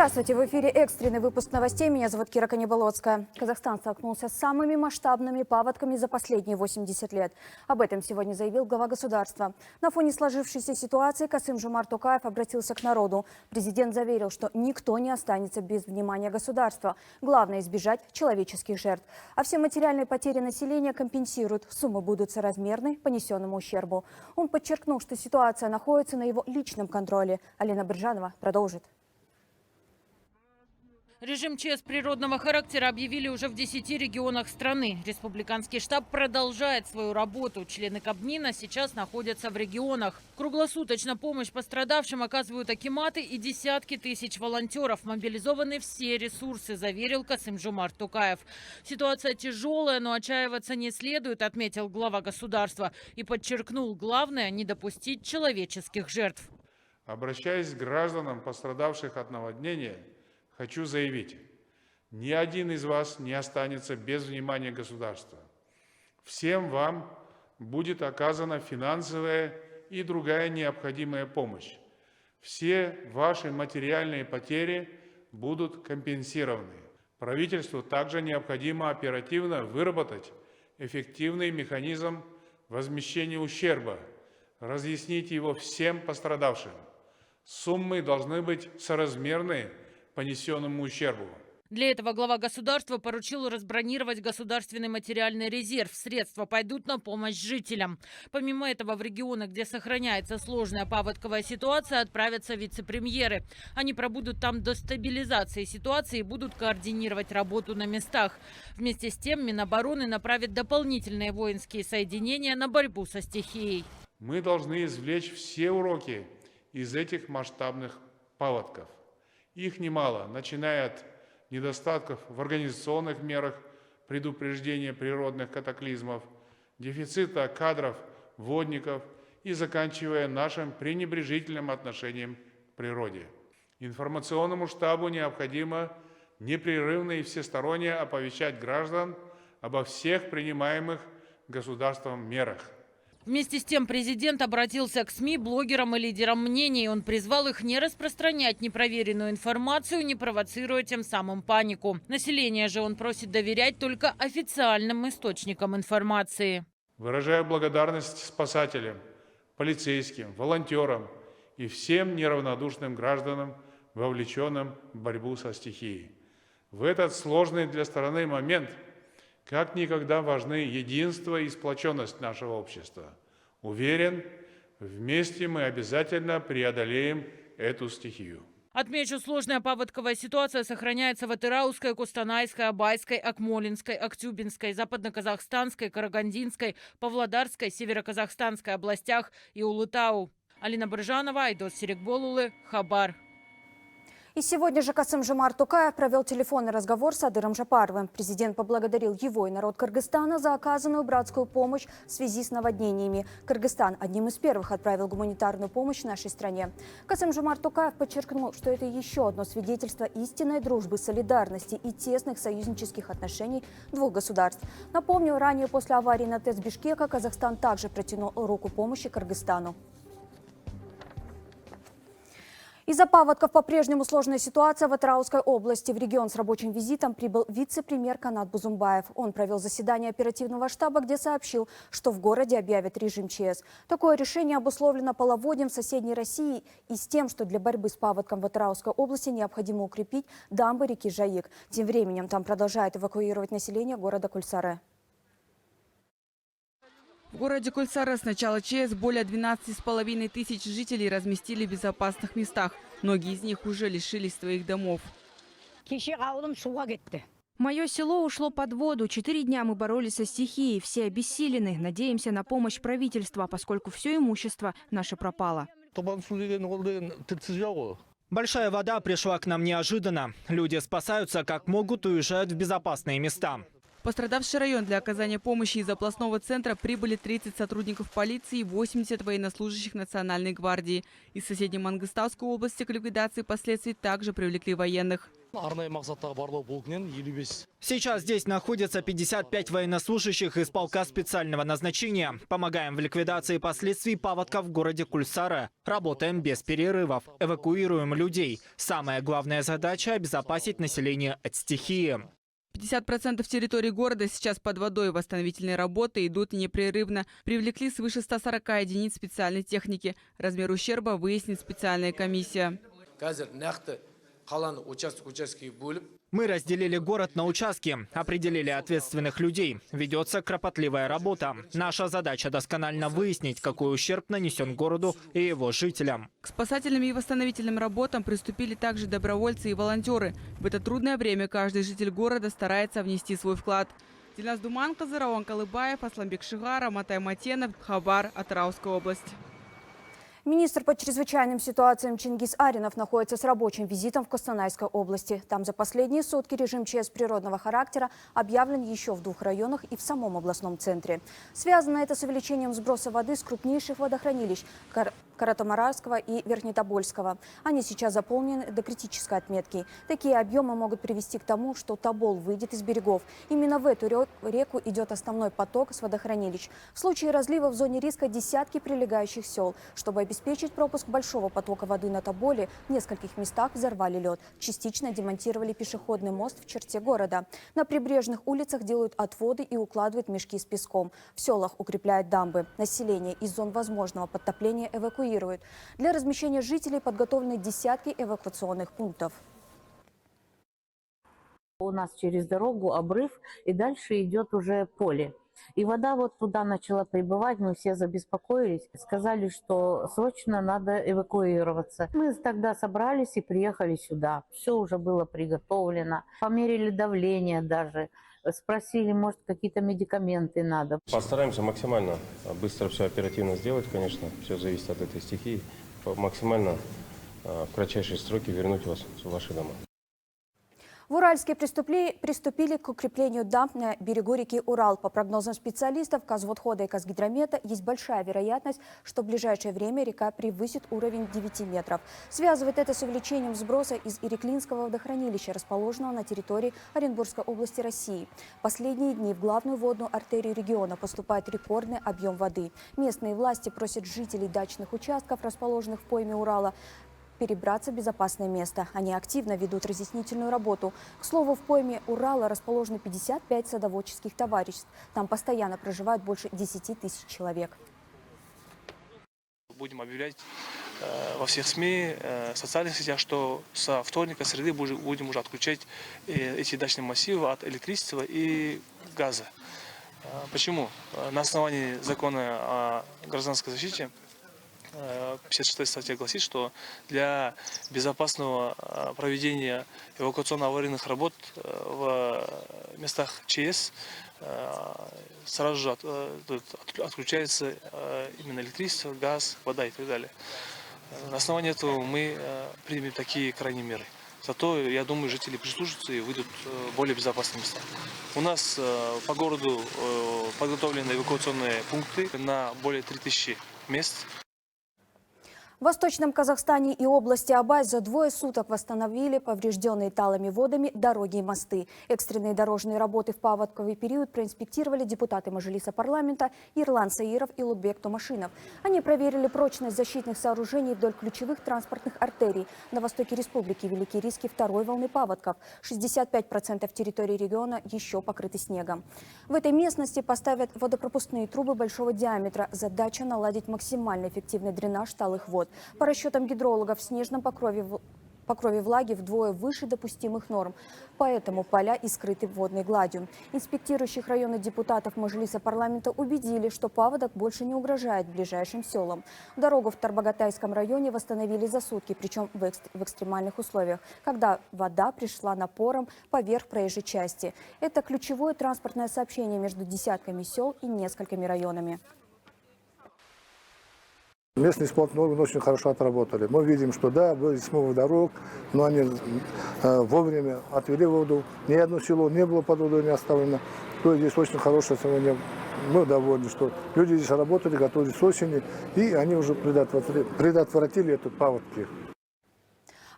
Здравствуйте! В эфире экстренный выпуск новостей. Меня зовут Кира Каниболоцкая. Казахстан столкнулся с самыми масштабными паводками за последние 80 лет. Об этом сегодня заявил глава государства. На фоне сложившейся ситуации Касым-Жомарт Токаев обратился к народу. Президент заверил, что никто не останется без внимания государства. Главное – избежать человеческих жертв. А все материальные потери населения компенсируют. Суммы будут соразмерны понесенному ущербу. Он подчеркнул, что ситуация находится на его личном контроле. Алина Брыжанова продолжит. Режим ЧС природного характера объявили уже в 10 регионах страны. Республиканский штаб продолжает свою работу. Члены Кабмина сейчас находятся в регионах. Круглосуточно помощь пострадавшим оказывают акиматы и десятки тысяч волонтеров. Мобилизованы все ресурсы, заверил Касым-Жомарт Токаев. Ситуация тяжелая, но отчаиваться не следует, отметил глава государства. И подчеркнул, главное – не допустить человеческих жертв. Обращаясь к гражданам, пострадавших от наводнения, хочу заявить, ни один из вас не останется без внимания государства. Всем вам будет оказана финансовая и другая необходимая помощь. Все ваши материальные потери будут компенсированы. Правительству также необходимо оперативно выработать эффективный механизм возмещения ущерба, разъяснить его всем пострадавшим. Суммы должны быть соразмерны понесенному ущербу. Для этого глава государства поручил разбронировать государственный материальный резерв. Средства пойдут на помощь жителям. Помимо этого, в регионы, где сохраняется сложная паводковая ситуация, отправятся вице-премьеры. Они пробудут там до стабилизации ситуации и будут координировать работу на местах. Вместе с тем, Минобороны направит дополнительные воинские соединения на борьбу со стихией. Мы должны извлечь все уроки из этих масштабных паводков. Их немало, начиная от недостатков в организационных мерах предупреждения природных катаклизмов, дефицита кадров, водников и заканчивая нашим пренебрежительным отношением к природе. Информационному штабу необходимо непрерывно и всесторонне оповещать граждан обо всех принимаемых государством мерах. Вместе с тем президент обратился к СМИ, блогерам и лидерам мнений. Он призвал их не распространять непроверенную информацию, не провоцируя тем самым панику. Население же он просит доверять только официальным источникам информации. Выражаю благодарность спасателям, полицейским, волонтерам и всем неравнодушным гражданам, вовлеченным в борьбу со стихией. В этот сложный для страны момент как никогда важны единство и сплоченность нашего общества. Уверен, вместе мы обязательно преодолеем эту стихию. Отмечу, сложная паводковая ситуация сохраняется в Атырауской, Кустанайской, Абайской, Акмолинской, Актюбинской, Западно-Казахстанской, Карагандинской, Павлодарской, Северо-Казахстанской областях и Улытау. Алина Брыжанова, Айдос Серикболулы, Хабар. И сегодня же Касым-Жомарт Токаев провел телефонный разговор с Адыром Жапаровым. Президент поблагодарил его и народ Кыргызстана за оказанную братскую помощь в связи с наводнениями. Кыргызстан одним из первых отправил гуманитарную помощь нашей стране. Касым-Жомарт Токаев подчеркнул, что это еще одно свидетельство истинной дружбы, солидарности и тесных союзнических отношений двух государств. Напомню, ранее после аварии на ТЭЦ Бишкека Казахстан также протянул руку помощи Кыргызстану. Из-за паводков по-прежнему сложная ситуация в Атырауской области. В регион с рабочим визитом прибыл вице-премьер Канат Бузумбаев. Он провел заседание оперативного штаба, где сообщил, что в городе объявят режим ЧС. Такое решение обусловлено половодьем в соседней России и с тем, что для борьбы с паводком в Атырауской области необходимо укрепить дамбы реки Жайык. Тем временем там продолжает эвакуировать население города Кульсары. В городе Кульсары с начала ЧС более 12,5 тысяч жителей разместили в безопасных местах. Многие из них уже лишились своих домов. Мое село ушло под воду. 4 дня мы боролись со стихией. Все обессилены. Надеемся на помощь правительства, поскольку все имущество наше пропало. Большая вода пришла к нам неожиданно. Люди спасаются как могут и уезжают в безопасные места. В пострадавший район для оказания помощи из областного центра прибыли 30 сотрудников полиции и 80 военнослужащих Национальной гвардии. Из соседней Мангыстауской области к ликвидации последствий также привлекли военных. Сейчас здесь находятся 55 военнослужащих из полка специального назначения. Помогаем в ликвидации последствий паводка в городе Кульсара. Работаем без перерывов. Эвакуируем людей. Самая главная задача – обезопасить население от стихии. 50% территории города сейчас под водой. Восстановительные работы идут непрерывно. Привлекли свыше 140 единиц специальной техники. Размер ущерба выяснит специальная комиссия. Мы разделили город на участки, определили ответственных людей. Ведется кропотливая работа. Наша задача досконально выяснить, какой ущерб нанесен городу и его жителям. К спасательным и восстановительным работам приступили также добровольцы и волонтеры. В это трудное время каждый житель города старается внести свой вклад. Дильназ Думанқызы, Рауан Калыбаев, Асланбек Шигара, Матай Матенов, Хабар, Атырауская область. Министр по чрезвычайным ситуациям Чингис Аринов находится с рабочим визитом в Костанайской области. Там за последние сутки режим ЧС природного характера объявлен еще в 2 районах и в самом областном центре. Связано это с увеличением сброса воды с крупнейших водохранилищ Каратамарского и Верхнетобольского. Они сейчас заполнены до критической отметки. Такие объемы могут привести к тому, что Тобол выйдет из берегов. Именно в эту реку идет основной поток с водохранилищ. В случае разлива в зоне риска десятки прилегающих сел. Чтобы обеспечить пропуск большого потока воды на Тоболе, в нескольких местах взорвали лед. Частично демонтировали пешеходный мост в черте города. На прибрежных улицах делают отводы и укладывают мешки с песком. В селах укрепляют дамбы. Население из зон возможного подтопления эвакуируют. Для размещения жителей подготовлены десятки эвакуационных пунктов. У нас через дорогу обрыв, и дальше идет уже поле. И вода вот туда начала прибывать, мы все забеспокоились, сказали, что срочно надо эвакуироваться. Мы тогда собрались и приехали сюда. Все уже было приготовлено, померили давление даже. Спросили, может, какие-то медикаменты надо. Постараемся максимально быстро все оперативно сделать, конечно. Все зависит от этой стихии. Максимально в кратчайшие сроки вернуть вас в ваши дома. В Уральске приступили к укреплению дамб на берегу реки Урал. По прогнозам специалистов Казводхода и Казгидромета есть большая вероятность, что в ближайшее время река превысит уровень 9 метров. Связывает это с увеличением сброса из Иреклинского водохранилища, расположенного на территории Оренбургской области России. Последние дни в главную водную артерию региона поступает рекордный объем воды. Местные власти просят жителей дачных участков, расположенных в пойме Урала, перебраться в безопасное место. Они активно ведут разъяснительную работу. К слову, в пойме Урала расположены 55 садоводческих товариществ. Там постоянно проживают больше 10 тысяч человек. Будем объявлять во всех СМИ, социальных сетях, что со вторника, среды будем уже отключать эти дачные массивы от электричества и газа. Почему? На основании закона о гражданской защите 56-я статья гласит, что для безопасного проведения эвакуационно-аварийных работ в местах ЧС сразу же отключается именно электричество, газ, вода и так далее. На основании этого мы примем такие крайние меры. Зато, я думаю, жители прислушаются и выйдут в более безопасные места. У нас по городу подготовлены эвакуационные пункты на более 3000 мест. В Восточном Казахстане и области Абай за 2 суток восстановили поврежденные талыми водами дороги и мосты. Экстренные дорожные работы в паводковый период проинспектировали депутаты Мажилиса парламента Ирлан Саиров и Лутбек Томашинов. Они проверили прочность защитных сооружений вдоль ключевых транспортных артерий на востоке республики. Велики риски второй волны паводков. 65% территории региона еще покрыты снегом. В этой местности поставят водопропускные трубы большого диаметра. Задача наладить максимально эффективный дренаж талых вод. По расчетам гидрологов, в снежном покрове влаги вдвое выше допустимых норм, поэтому поля и скрыты водной гладью. Инспектирующих районы депутатов Мажилиса парламента убедили, что паводок больше не угрожает ближайшим селам. Дорогу в Тарбагатайском районе восстановили за сутки, причем в экстремальных условиях, когда вода пришла напором поверх проезжей части. Это ключевое транспортное сообщение между десятками сел и несколькими районами. Местные исполнительные органы очень хорошо отработали. Мы видим, что да, были смывы дорог, но они вовремя отвели воду. Ни одно село не было под водой не оставлено. То есть здесь очень хорошее сегодня. Мы довольны, что люди здесь работали, готовились с осени, и они уже предотвратили этот паводки.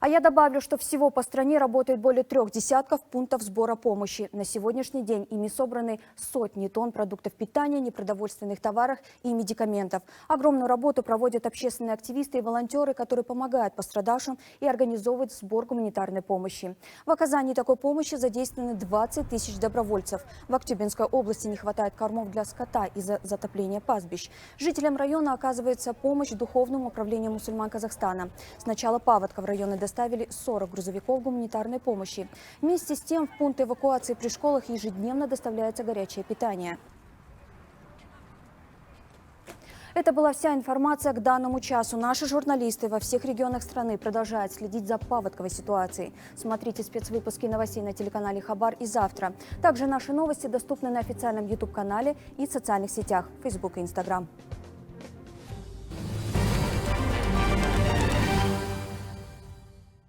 А я добавлю, что всего по стране работает более 3 десятков пунктов сбора помощи. На сегодняшний день ими собраны сотни тонн продуктов питания, непродовольственных товаров и медикаментов. Огромную работу проводят общественные активисты и волонтеры, которые помогают пострадавшим и организовывают сбор гуманитарной помощи. В оказании такой помощи задействованы 20 тысяч добровольцев. В Актюбинской области не хватает кормов для скота из-за затопления пастбищ. Жителям района оказывается помощь Духовному управлению мусульман Казахстана. С начала паводка в районы доставили 40 грузовиков гуманитарной помощи. Вместе с тем в пункты эвакуации при школах ежедневно доставляется горячее питание. Это была вся информация к данному часу. Наши журналисты во всех регионах страны продолжают следить за паводковой ситуацией. Смотрите спецвыпуски новостей на телеканале Хабар и завтра. Также наши новости доступны на официальном YouTube-канале и в социальных сетях Facebook и Instagram.